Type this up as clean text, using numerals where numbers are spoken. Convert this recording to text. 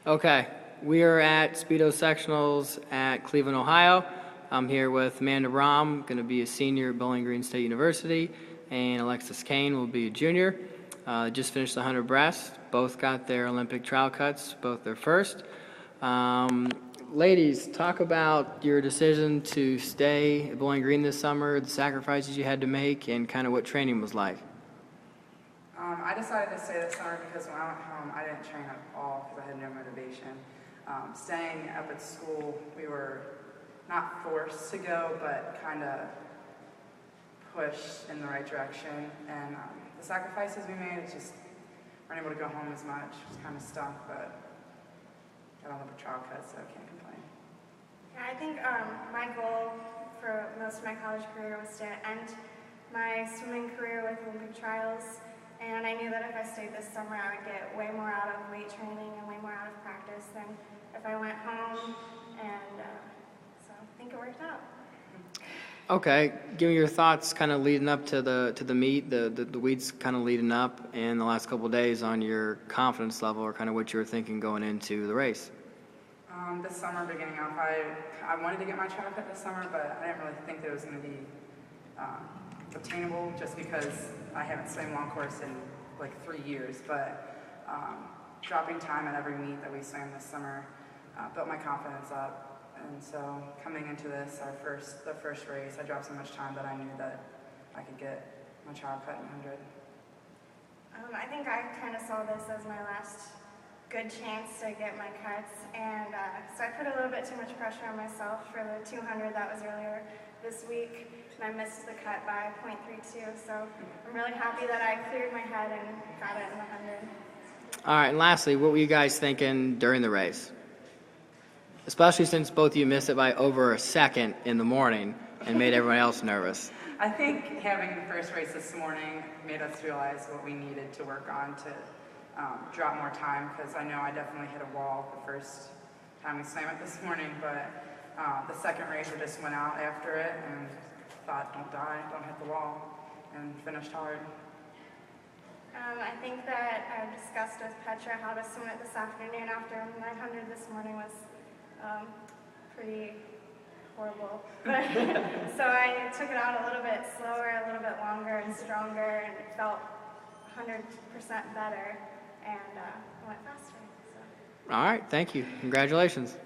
Okay, we are at Speedo Sectionals at Cleveland, Ohio. I'm here with Amanda Rom, going to be a senior at Bowling Green State University, and Alexis Kain will be a junior. Just finished the 100 breast. Both got their Olympic trial cuts, both their first. Ladies, talk about your decision to stay at Bowling Green this summer, the sacrifices you had to make, and kind of what training was like. I decided to stay this summer because when I went home, I didn't train at all because I had no motivation. Staying up at school, we were not forced to go, but kind of pushed in the right direction. And the sacrifices we made, it's just weren't able to go home as much. It was kind of stuck, but got on the trial cut, so I can't complain. Yeah, I think my goal for most of my college career was to end my swimming career with Olympic trials. And I knew that if I stayed this summer, I would get way more out of weight training and way more out of practice than if I went home. And so I think it worked out. Okay, give me your thoughts kind of leading up to the meet, the weeks kind of leading up, and the last couple of days on your confidence level, or kind of what you were thinking going into the race. This summer, beginning off, I wanted to get my trial cut this summer, but I didn't really think that it was going to be obtainable just because I haven't swam long course in like 3 years. But dropping time at every meet that we swam this summer built my confidence up. And so coming into this, the first race, I dropped so much time that I knew that I could get my trial cut in 100. I think I kind of saw this as my last good chance to get my cuts, and so I put a little bit too much pressure on myself for the 200 that was earlier this week, and I missed the cut by 0.32, so I'm really happy that I cleared my head and got it in the 100. All right, and lastly, what were you guys thinking during the race? Especially since both of you missed it by over a second in the morning and made everyone else nervous. I think having the first race this morning made us realize what we needed to work on to drop more time, because I know I definitely hit a wall the first time we swam it this morning, but the second race I just went out after it and thought, don't die, don't hit the wall, and finished hard. I think that I discussed with Petra how to swim it this afternoon after my 100 this morning was pretty horrible. But so I took it out a little bit slower, a little bit longer and stronger, and it felt 100% better, and went faster. So. All right, thank you. Congratulations.